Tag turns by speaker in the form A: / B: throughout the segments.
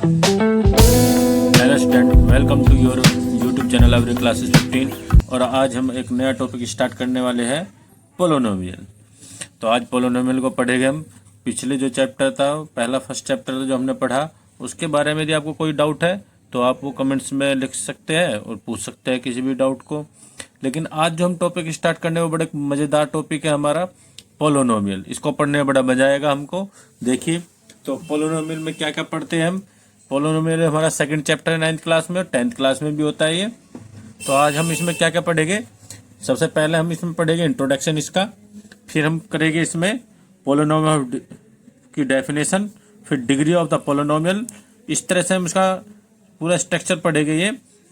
A: Hello student, welcome to your YouTube channel every classes 15। और आज हम एक नया टॉपिक स्टार्ट करने वाले हैं, पोलोनोमियल। तो आज पोलोनोमियल को पढ़ेंगे हम। पिछले जो चैप्टर था, फर्स्ट चैप्टर था जो हमने पढ़ा, उसके बारे में यदि आपको कोई डाउट है तो आप वो कमेंट्स में लिख सकते हैं और पूछ सकते हैं किसी भी डाउट को। लेकिन आज जो हम टॉपिक स्टार्ट करने वो बड़े मज़ेदार टॉपिक है हमारा, पोलोनोमियल। इसको पढ़ने में बड़ा मजा आएगा हमको। देखिए, तो पोलोनोमियल में क्या क्या पढ़ते हैं हम। पोलोनोमियल हमारा सेकंड चैप्टर है 9th क्लास में, और 10th क्लास में भी होता है ये। तो आज हम इसमें क्या क्या पढ़ेंगे। सबसे पहले हम इसमें पढ़ेंगे इंट्रोडक्शन इसका, फिर हम करेंगे इसमें पोलोनोमियल की डेफिनेशन, फिर डिग्री ऑफ द पोलोनोमियल। इस तरह से हम इसका पूरा स्ट्रक्चर पढ़ेंगे। ये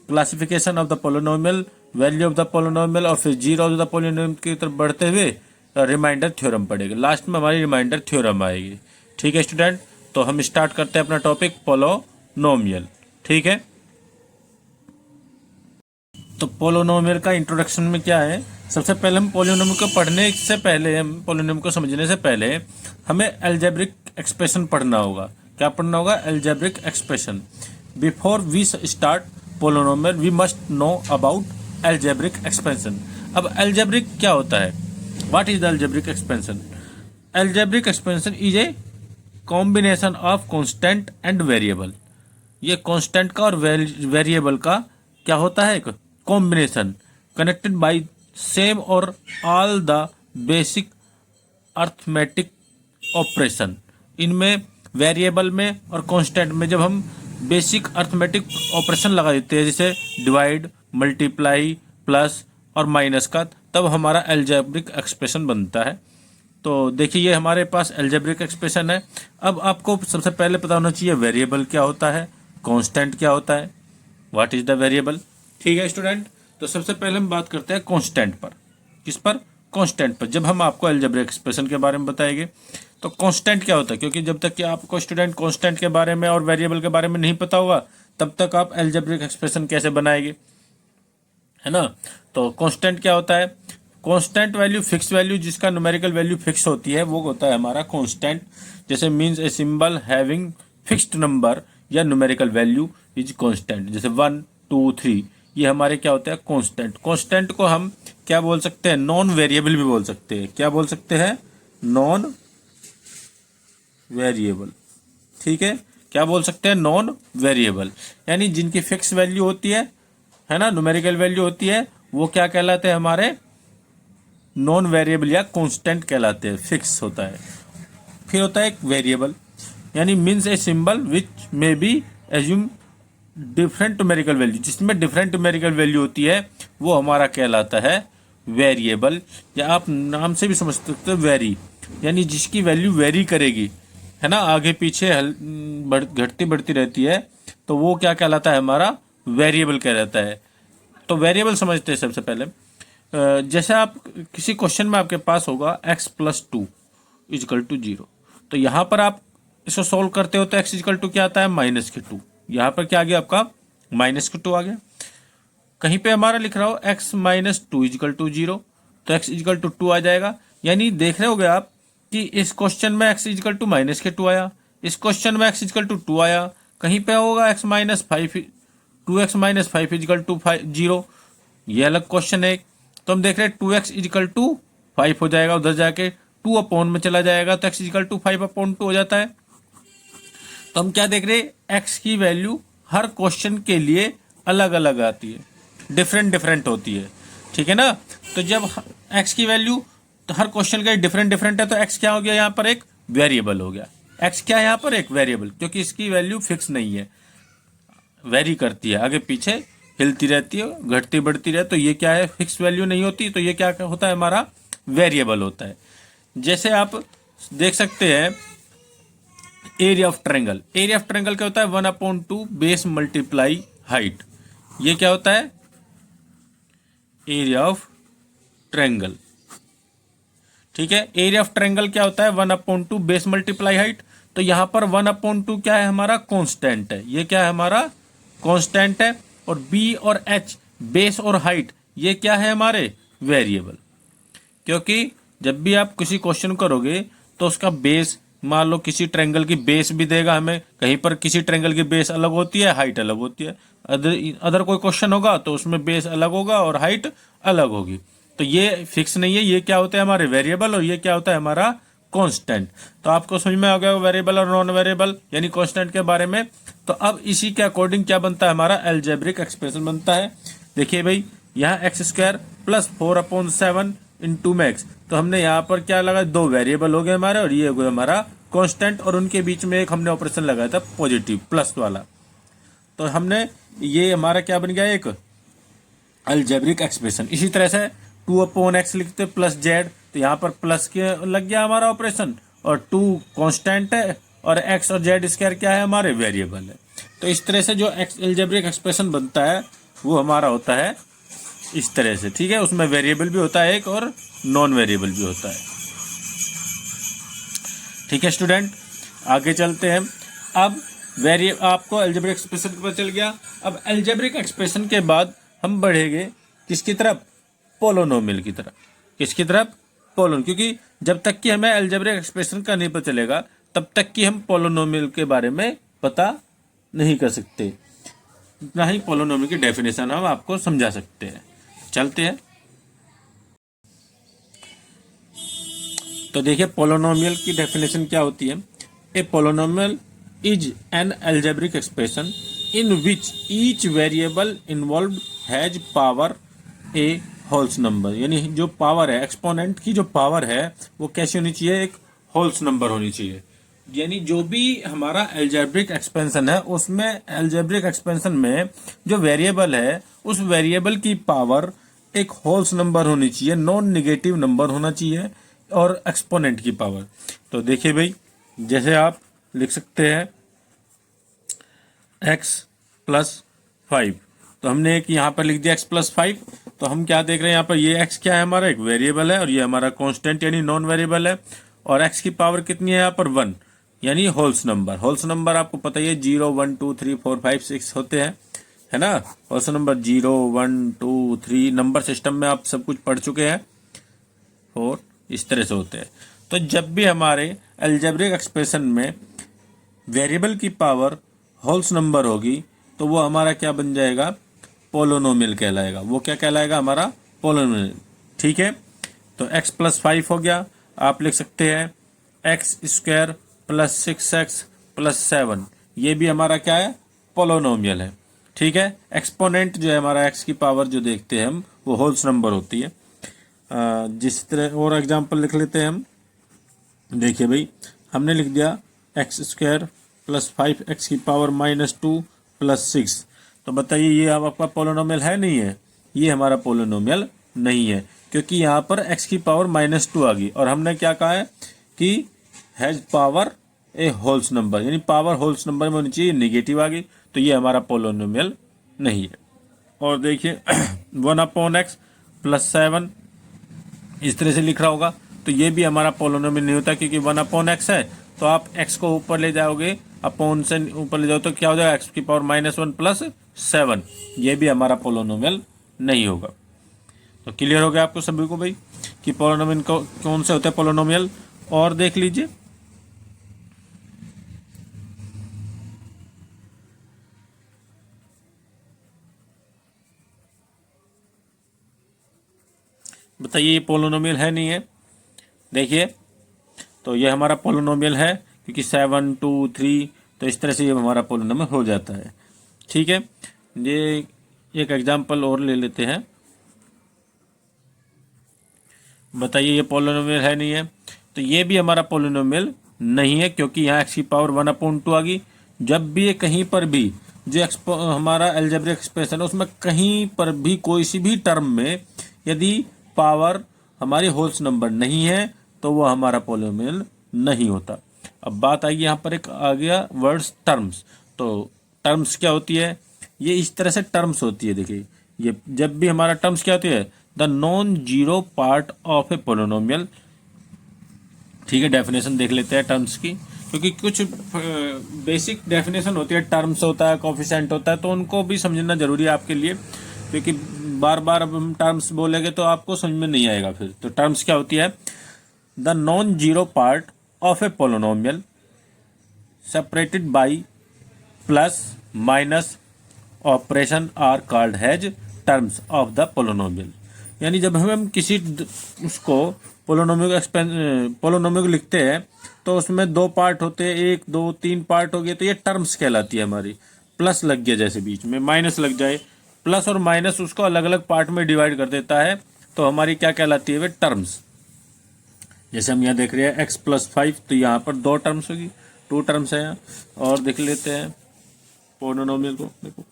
A: classification of the polynomial, value of the polynomial, और फिर जीरो ऑफ द पोलोनोमियल की तरफ बढ़ते हुए रिमाइंडर थ्योरम पढ़ेंगे। लास्ट में हमारी रिमाइंडर थ्योरम आएगी। ठीक है स्टूडेंट, तो हम स्टार्ट करते हैं अपना टॉपिक पोलोनोमियल। ठीक है, तो पोलोनोमियल का इंट्रोडक्शन में क्या है। सबसे पहले हम पोलोनोमियल को पढ़ने से पहले, हम पोलोनोमियल को समझने से पहले हमें अलजेब्रिक एक्सप्रेशन पढ़ना होगा। क्या पढ़ना होगा? Algebraic expression. Before we start polynomial we must know about algebraic expression. अब अलजेब्रिक क्या होता है? What is the algebraic expansion? Algebraic expansion is a combination of constant and variable. ये कांस्टेंट का और वेरिएबल का क्या होता है? एक कॉम्बिनेशन कनेक्टेड बाय सेम और all the basic arithmetic operation. इनमें वेरिएबल में और कांस्टेंट में जब हम बेसिक अर्थमेटिक ऑपरेशन लगा देते हैं, जैसे डिवाइड, मल्टीप्लाई, प्लस और माइनस का, तब हमारा अलजेब्रिक एक्सप्रेशन बनता है। तो देखिए, ये हमारे पास अलजेब्रिक एक्सप्रेशन है। अब आपको सबसे पहले पता होना चाहिए वेरिएबल क्या होता है, कांस्टेंट क्या होता है, व्हाट इज द वेरिएबल। ठीक है स्टूडेंट, तो सबसे पहले हम बात करते हैं कांस्टेंट पर। किस पर? कांस्टेंट पर। जब हम आपको अलजेब्रिक एक्सप्रेशन के बारे में बताएंगे तो कांस्टेंट क्या होता है, क्योंकि जब तक कि आपको स्टूडेंट कांस्टेंट के बारे में और वेरिएबल के बारे में नहीं पता होगा, तब तक आप अलजेब्रिक एक्सप्रेशन कैसे बनाएंगे, है ना। तो कांस्टेंट क्या होता है? कांस्टेंट वैल्यू, फिक्स वैल्यू, जिसका न्यूमेरिकल वैल्यू फिक्स होती है, वो होता है हमारा कांस्टेंट। जैसे means a symbol having fixed number या न्यूमेरिकल वैल्यू इज कांस्टेंट। जैसे 1, 2, 3, ये हमारे क्या होता है? कांस्टेंट। कांस्टेंट को हम क्या बोल सकते हैं? नॉन वेरिएबल भी बोल सकते हैं। क्या बोल सकते हैं? Non variable. ठीक है, क्या बोल सकते हैं? नॉन वेरिएबल, यानी जिनकी फिक्स वैल्यू होती है ना, न्यूमेरिकल वैल्यू होती है, वो क्या कहलाते हैं? हमारे नॉन वेरिएबल या कांस्टेंट कहलाते हैं, फिक्स होता है। फिर होता है एक वेरिएबल, यानी means a symbol which may be assume different numerical value, जिसमें डिफरेंट न्यूमेरिकल वैल्यू होती है, वो हमारा कहलाता है वेरिएबल। या आप नाम से भी समझ सकते हो वेरी, यानी जिसकी वैल्यू वेरी करेगी, है ना, आगे पीछे घटती बढ़ती रहती है, तो वो क्या कहलाता है? हमारा वेरिएबल कहलाता है। तो वेरिएबल समझते हैं सबसे पहले। जैसे आप किसी क्वेश्चन में आपके पास होगा x+2 = 0, तो यहाँ पर आप इसको सोल्व करते हो तो x = क्या आता है? -2। यहाँ पर क्या आ गया आपका? -2 आ गया। कहीं पे हमारा लिख रहा हो x - 2 = 0, तो x = 2 आ जाएगा। यानी देख रहे होगे आप कि इस क्वेश्चन में x = -2 आया, इस क्वेश्चन में x = 2 आया, कहीं पे होगा x - 5, 2x - 5 = 0, ये अलग क्वेश्चन है। तो हम देख रहे हैं 2x = 5 हो जाएगा, उधर जाके 2 अपॉन में चला जाएगा, तो x = 5/2 हो जाता है। तो हम क्या देख रहे हैं? x की वैल्यू हर क्वेश्चन के लिए अलग अलग आती है, डिफरेंट डिफरेंट होती है। ठीक है ना। तो जब x की वैल्यू तो हर क्वेश्चन का डिफरेंट डिफरेंट है, तो x क्या हो गया? यहाँ पर एक वेरिएबल हो गया। x क्या है यहाँ पर? एक वेरिएबल, क्योंकि इसकी वैल्यू फिक्स नहीं है, वेरी करती है, आगे पीछे हिलती रहती है, घटती बढ़ती रहती है। तो ये क्या है? फिक्स वैल्यू नहीं होती, तो ये क्या होता है? हमारा वेरिएबल होता है। जैसे आप देख सकते हैं area of triangle. Area of triangle क्या होता है? 1/2 बेस मल्टीप्लाई हाइट। ये क्या होता है? Area of triangle. ठीक है, एरिया ऑफ ट्रायंगल क्या होता है? 1/2 बेस मल्टीप्लाई हाइट। तो यहां पर 1/2 क्या है? हमारा कांस्टेंट है। ये क्या है? हमारा कांस्टेंट है। और b और h, बेस और हाइट, ये क्या है? हमारे वेरिएबल। क्योंकि जब भी आप किसी क्वेश्चन करोगे तो उसका बेस मान लो किसी ट्रायंगल की बेस भी देगा हमें, कहीं पर किसी ट्रायंगल की बेस अलग होती है, हाइट अलग होती है। अदर कोई क्वेश्चन होगा तो उसमें बेस अलग होगा और हाइट अलग होगी। तो ये फिक्स नहीं है, ये क्या होता है हमारे वेरिएबल, और ये क्या होता है हमारा कांस्टेंट। तो आपको समझ में आ गया वेरिएबल और नॉन वेरिएबल यानी कांस्टेंट के बारे में। तो अब इसी के अकॉर्डिंग क्या बनता है हमारा अलजेब्रिक एक्सप्रेशन बनता है। देखिए भाई, यहाँ x square plus 4/7 into max, तो हमने यहाँ पर क्या लगा, दो वेरिएबल हो गए हमारे और ये हो गया हमारा कांस्टेंट, और उनके बीच में एक हमने ऑपरेशन लगाया था पॉजिटिव प्लस वाला। तो हमने ये हमारा क्या बन गया, एक अलजेब्रिक एक्सप्रेशन। इसी तरह से 2/x लिखते प्लस जेड, तो यहाँ पर प्लस के लग गया हमारा ऑपरेशन, और 2 कांस्टेंट है और x और जेड स्क्वायर क्या है हमारे वेरिएबल है। तो इस तरह से जो अलजेब्रिक एक्सप्रेशन बनता है वो हमारा होता है इस तरह से, ठीक है। उसमें वेरिएबल भी होता है एक और नॉन वेरिएबल भी होता है, ठीक है स्टूडेंट। आगे चलते हैं। अब आपको अलजेब्रिक एक्सप्रेशन पता चल गया। अब अलजेब्रिक एक्सप्रेशन के बाद हम बढ़ेंगे किसकी तरफ, पोलोनोमियल की तरफ। किसकी तरफ, पोलोन, क्योंकि जब तक कि हमें अलजेब्रिक एक्सप्रेशन का नहीं पता चलेगा तब तक कि हम पोलोनोमियल के बारे में पता नहीं कर सकते, ना ही पोलोनोमियल की डेफिनेशन हम आपको समझा सकते हैं। चलते हैं। तो देखिए पोलोनोमियल की डेफिनेशन क्या होती है। A polynomial is an algebraic expression in which each variable involve has power a wholes number, यानी जो पावर है एक्सपोनेंट की, जो पावर है वो कैसी होनी चाहिए, एक होल्स नंबर होनी चाहिए। यानी जो भी हमारा अलजेब्रिक एक्सपेंशन है उसमें, अलजेब्रिक एक्सपेंशन में जो वेरिएबल है उस वेरिएबल की पावर एक होल्स नंबर होनी चाहिए, नॉन निगेटिव नंबर होना चाहिए, और एक्सपोनेंट की पावर। तो देखिए भाई, जैसे आप लिख सकते हैं x+5, तो हमने एक यहाँ पर लिख दिया x+5। तो हम क्या देख रहे हैं यहाँ पर, ये x क्या है हमारा, एक वेरिएबल है, और ये हमारा कांस्टेंट यानी नॉन वेरिएबल है, और x की पावर कितनी है यहाँ पर 1, यानी होल्स नंबर। होल्स नंबर आपको पता ही है 0 1 2 3 4 5 6 होते हैं, है ना। होल्स नंबर 0 1 2 3 नंबर सिस्टम में आप सब कुछ पढ़ चुके हैं, और इस तरह से होते हैं। तो जब भी हमारे अलजेब्रिक एक्सप्रेशन में वेरिएबल की पावर होल्स नंबर होगी तो वो हमारा क्या बन जाएगा, पोलोनोमियल कहलाएगा। वो क्या कहलाएगा, हमारा पोलोनोमियल, ठीक है। तो x+5 हो गया, आप लिख सकते हैं x² + 6x + 7, ये भी हमारा क्या है, पोलोनोमियल है, ठीक है। एक्सपोनेंट जो है हमारा x की पावर जो देखते हैं हम, वो होल्स नंबर होती है। जिस तरह और एग्जांपल लिख लेते हैं हम। देखिए भाई, हमने लिख दिया x² + 5x की पावर -2 + 6, तो बताइए ये अब आपका पोलोनोमियल है नहीं है, ये हमारा पोलोनोमियल नहीं है, क्योंकि यहाँ पर x की पावर -2 आ गई, और हमने क्या कहा है कि has power a wholes number, यानी पावर होल्स नंबर में होनी चाहिए, निगेटिव आ गई, तो ये हमारा पोलोनोमियल नहीं है। और देखिए 1/x + 7 इस तरह से लिख रहा होगा, तो ये भी हमारा पोलोनोमियल नहीं होता, क्योंकि 1/x है, तो आप x को ऊपर ले जाओगे, अपॉन से ऊपर ले जाओ तो क्या हो जाएगा, x की पावर -1 + 7, ये भी हमारा पोलोनोमियल नहीं होगा। तो क्लियर हो गया आपको सभी को भाई कि पोलोनोमियल कौन से होते हैं पोलोनोमियल। और देख लीजिए, बताइए ये पोलोनोमियल है नहीं है। देखिए, तो ये हमारा पोलोनोमियल है, क्योंकि 7 2 3, तो इस तरह से ये हमारा पोलोनोमियल हो जाता है, ठीक है। ये एक एग्जांपल और ले लेते हैं। बताइए ये पोलोनोमियल है नहीं है, तो ये भी हमारा पोलोनोमियल नहीं है, क्योंकि यहाँ x की पावर 1/2 आ गई। जब भी ये कहीं पर भी जो हमारा अलजेब्रिक एक्सप्रेशन है उसमें कहीं पर भी कोई सी भी टर्म में यदि पावर हमारी होल्स नंबर नहीं है तो वो हमारा पोलोनोमियल नहीं होता। अब बात आएगी यहाँ पर, एक आ गया वर्ड्स टर्म्स। तो टर्म्स क्या होती है, ये इस तरह से टर्म्स होती है। देखिए, ये जब भी हमारा टर्म्स क्या होती है, the non zero part of a polynomial, ठीक है। डेफिनेशन देख लेते हैं टर्म्स की, क्योंकि कुछ बेसिक डेफिनेशन होती है, टर्म्स होता है, कोफिशिएंट होता है, तो उनको भी समझना जरूरी है आपके लिए, क्योंकि बार बार अब हम टर्म्स बोलेंगे तो आपको समझ में नहीं आएगा फिर। तो टर्म्स क्या होती है, the non zero part of a polynomial separated by plus minus operation are called has terms of the polynomial. यानी जब हम किसी उसको पोलोनोमियल लिखते हैं तो उसमें दो पार्ट होते हैं, एक दो तीन पार्ट हो गए, तो ये टर्म्स कहलाती है हमारी। प्लस लग गया जैसे बीच में, माइनस लग जाए, प्लस और माइनस उसको अलग अलग पार्ट में डिवाइड कर देता है, तो हमारी क्या कहलाती है वे टर्म्स। जैसे हम यहाँ देख रहे हैं x+5, तो यहाँ पर दो टर्म्स होगी, टू टर्म्स है यहाँ। और देख लेते हैं पोलिनोमियल को, देखो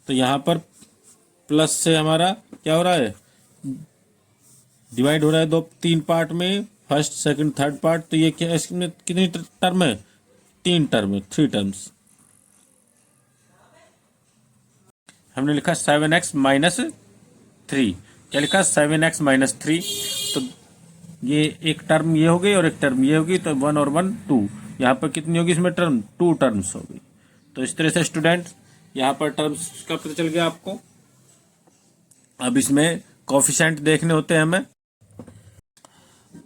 A: तो यहाँ पर प्लस से हमारा क्या हो रहा है, डिवाइड हो रहा है दो तीन पार्ट में, फर्स्ट सेकंड थर्ड पार्ट। तो ये क्या, इसमें कितनी टर्म है, तीन टर्म है, थ्री टर्म्स। हमने लिखा 7x-3, क्या लिखा 7x-3, तो ये एक टर्म ये हो गई और एक टर्म ये होगी, तो 1 और 1 2। यहाँ पर कितनी होगी इसमें टर्म, टू टर्म्स हो गई। तो इस तरह से स्टूडेंट यहाँ पर टर्म्स का पता चल गया आपको। अब इसमें कोफिशिएंट देखने होते हैं हमें,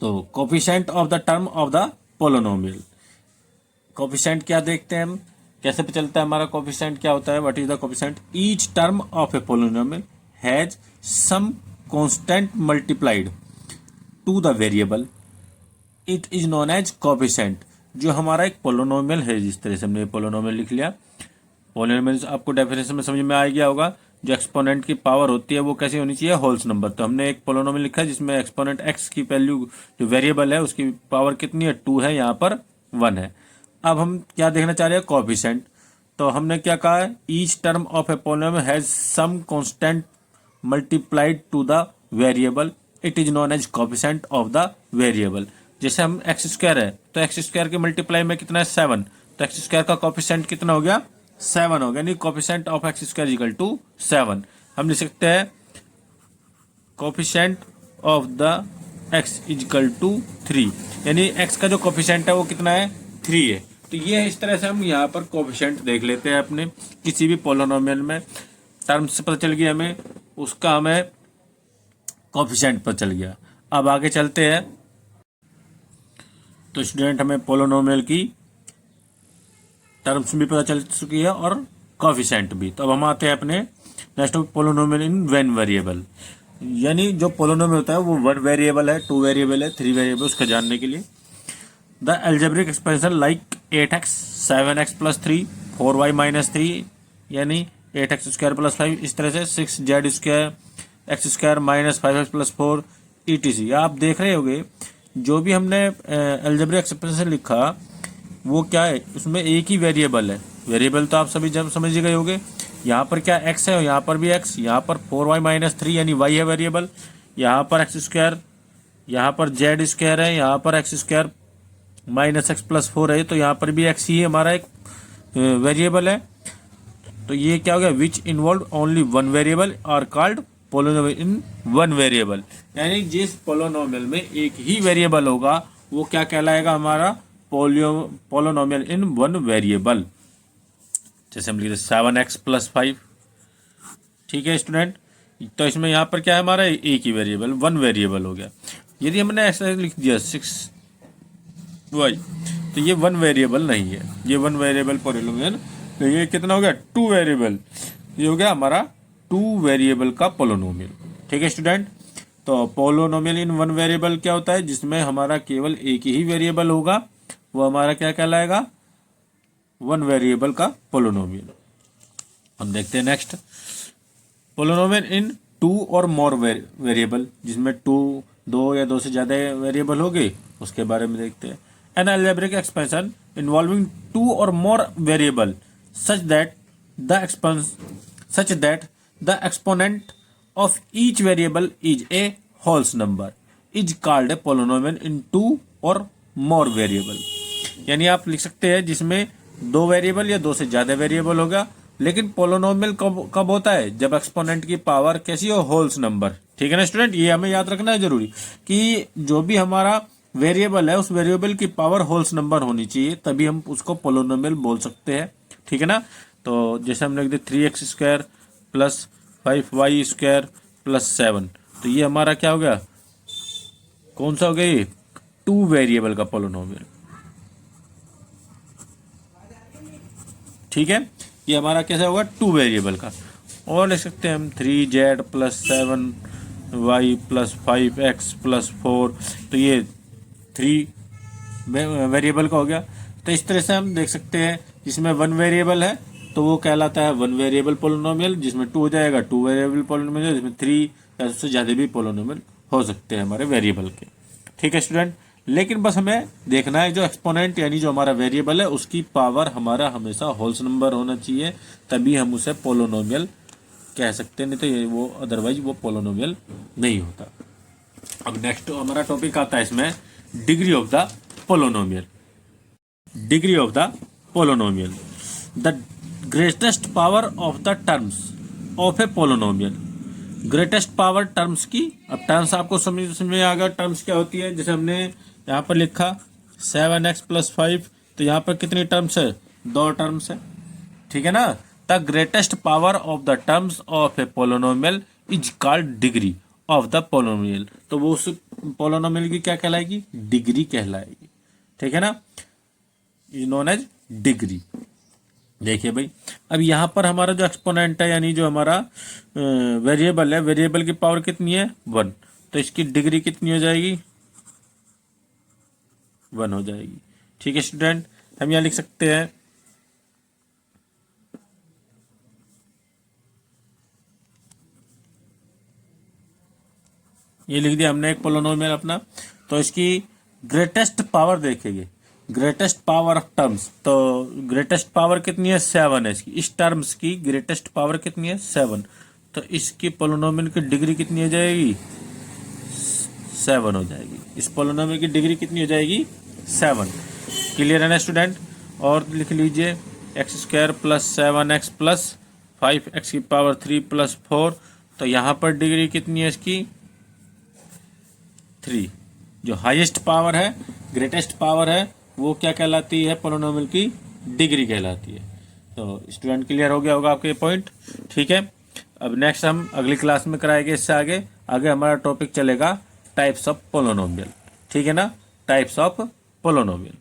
A: तो coefficient of the term of the polynomial. Coefficient क्या देखते हैं हम, कैसे पता चलता है हमारा कोफिशिएंट क्या होता है, what is the coefficient. Each term of a polynomial has some constant multiplied to the variable, it is known as coefficient. जो हमारा एक पोलिनोमियल है, जिस तरह से हमने पोलिनोमियल लिख लिया, पोलिनोमियल आपको डेफिनेशन में समझ में आ गया होगा, जो एक्सपोनेंट की पावर होती है वो कैसी होनी चाहिए, होल्स नंबर। तो हमने एक पोलिनोमियल लिखा है जिसमें एक्सपोनेंट एक्स की वैल्यू, जो वेरिएबल है उसकी पावर कितनी है, 2 है, यहाँ पर 1 है। अब हम क्या देखना चाह रहे हैं, कोफिशिएंट। तो हमने क्या कहा है, each term of a polynomial has some constant multiplied to the variable, it is known as coefficient of the variable. जैसे हम एक्स स्क्वायर है, तो एक्स स्क्वायर के मल्टीप्लाई में कितना है 7, तो एक्स स्क्वायर का कोफिशिएंट कितना हो गया, 7 हो गया, यानी coefficient of x square equal to 7। हम लिख सकते हैं coefficient of the x equal to 3, यानी एक्स का जो कोफिशिएंट है वो कितना है, 3 है। तो ये है, इस तरह से हम यहाँ पर कोफिशिएंट देख लेते हैं अपने किसी भी पोलिनोमियल में। टर्म से पता चल गया हमें, उसका हमें कोफिशिएंट पता चल गया। अब आगे चलते हैं, तो स्टूडेंट हमें पोलिनोमियल की टर्म्स भी पता चल चुकी है और कोफिशिएंट भी। तो अब हम आते हैं अपने next polynomial in one variable. यानी जो पोलिनोमियल होता है वो 1 वेरिएबल है, 2 वेरिएबल है, 3 वेरिएबल, उसका जानने के लिए the algebraic expression like 8x 7x+3 4y-3, यानी 8x स्क्वायर प्लस 5, इस तरह से 6z square x square -5x+4 etc। आप देख रहे होंगे जो भी हमने एल्जेब्रिक एक्सप्रेशन लिखा वो क्या है, उसमें एक ही वेरिएबल है। वेरिएबल तो आप सभी जब समझ गए होंगे, यहाँ पर क्या x है और यहाँ पर भी x, यहाँ पर 4y-3 यानी y है वेरिएबल, यहाँ पर x स्क्वायर, यहाँ पर z स्क्वायर है, यहाँ पर x स्क्वायर -x+4 है, तो यहाँ पर भी x ही हमारा एक वेरिएबल है। तो ये क्या हो गया, which involve only 1 variable are called polynomial in 1 variable. यानी जिस पोलिनोमियल में एक ही वेरिएबल होगा वो क्या कहलाएगा, हमारा पोलिनोमियल इन 1 वेरिएबल। जैसे हम लिखते 7x+5, ठीक है स्टूडेंट। तो इसमें यहाँ पर क्या है, हमारा एक ही वेरिएबल 1 वेरिएबल हो गया। यदि हमने ऐसा लिख दिया 6y, तो ये 1 वेरिएबल नहीं है, ये 1 वेरिएबल पोलिनोमियल, तो ये कितना हो गया, 2 वेरिएबल, ये हो गया हमारा 2 वेरिएबल का पोलिनोमियल। ठीक है स्टूडेंट। तो पोलिनोमियल इन 1 वेरिएबल क्या होता है, जिसमें हमारा केवल एक ही वेरिएबल होगा, वो हमारा क्या कहलाएगा, 1 वेरिएबल का पोलिनोमियल। हम देखते हैं next, polynomial in 2 or more variable, जिसमें 2 या 2 से ज्यादा वेरिएबल हो गए, उसके बारे में देखते हैं। N algebraic expansion involving 2 or more variable such that the exponent of each variable is a wholes number is called a polynomial in 2 or more variable. यानी आप लिख सकते हैं जिसमें 2 वेरिएबल या 2 से ज्यादा वेरिएबल होगा, लेकिन पोलिनोमियल कब होता है, जब एक्सपोनेंट की पावर कैसी हो, होल्स नंबर। ठीक है ना स्टूडेंट, ये हमें याद रखना है जरूरी कि जो भी हमारा वेरिएबल है उस वेरिएबल की पावर होल्स नंबर होनी चाहिए, तभी हम उसको पोलिनोमियल बोल सकते हैं। ठीक है ना। तो जैसे हमने लिख दिया 3x square plus 5y square plus 7, तो ये हमारा क्या हो गया, कौन सा हो गया ये, 2 वेरिएबल का पोलोनोमियल। ठीक है, ये हमारा कैसा होगा, 2 वेरिएबल का। और लिख सकते हैं हम 3z plus 7y plus 5x plus 4, तो ये 3 वेरिएबल का हो गया। तो इस तरह से हम देख सकते हैं, जिसमें 1 वेरिएबल है तो वो कहलाता है 1 वेरिएबल पोलिनोमियल, जिसमें 2 हो जाएगा 2 वेरिएबल पोलिनोमियल, जिसमें 3 या उससे ज़्यादा भी पोलिनोमियल हो सकते हैं हमारे वेरिएबल के। ठीक है स्टूडेंट, लेकिन बस हमें देखना है जो एक्सपोनेंट यानी जो हमारा वेरिएबल है उसकी पावर हमारा हमेशा होल्स नंबर होना चाहिए, तभी हम उसे पोलिनोमियल कह सकते हैं, नहीं तो ये वो अदरवाइज वो पोलिनोमियल नहीं होता। अब नेक्स्ट हमारा टॉपिक आता है इसमें degree of the polynomial. Degree of the polynomial, the greatest power of the terms of a polynomial. Greatest power terms की, अब टर्म्स आपको समझ में आ गया टर्म्स क्या होती है। जैसे हमने यहाँ पर लिखा 7x प्लस 5, तो यहाँ पर कितनी टर्म्स है, 2 टर्म्स है। ठीक है ना, the greatest power of the terms of a polynomial is called degree of the polynomial. तो वो उस पोलिनोमियल की क्या कहलाएगी, डिग्री कहलाएगी। ठीक है ना, इज नोन एज डिग्री। देखिए भाई, अब यहाँ पर हमारा जो एक्सपोनेंट है यानी जो हमारा वेरिएबल है, वेरिएबल की पावर कितनी है, 1, तो इसकी डिग्री कितनी हो जाएगी, 1 हो जाएगी। ठीक है स्टूडेंट, हम यहाँ लिख सकते हैं ये लिख दिया हमने एक पोलिनोमियल अपना। तो इसकी ग्रेटेस्ट पावर देखेंगे, ग्रेटेस्ट पावर ऑफ टर्म्स, तो ग्रेटेस्ट पावर कितनी है, 7 है इसकी। इस टर्म्स की ग्रेटेस्ट पावर कितनी है, 7, तो इसकी पोलिनोमियल की डिग्री कितनी हो जाएगी, 7 हो जाएगी। इस पोलिनोमियल की डिग्री कितनी हो जाएगी, 7। क्लियर है ना स्टूडेंट। और लिख लीजिए x square plus 7x plus 5x की पावर 3 प्लस 4, तो यहाँ पर डिग्री कितनी है इसकी, 3। जो हाईएस्ट पावर है, ग्रेटेस्ट पावर है, वो क्या कहलाती है, पोलिनोमियल की डिग्री कहलाती है। तो स्टूडेंट क्लियर हो गया होगा आपके पॉइंट। ठीक है, अब नेक्स्ट हम अगली क्लास में कराएंगे इससे आगे। आगे हमारा टॉपिक चलेगा टाइप्स ऑफ पोलिनोमियल। ठीक है ना, टाइप्स ऑफ पोलिनोमियल।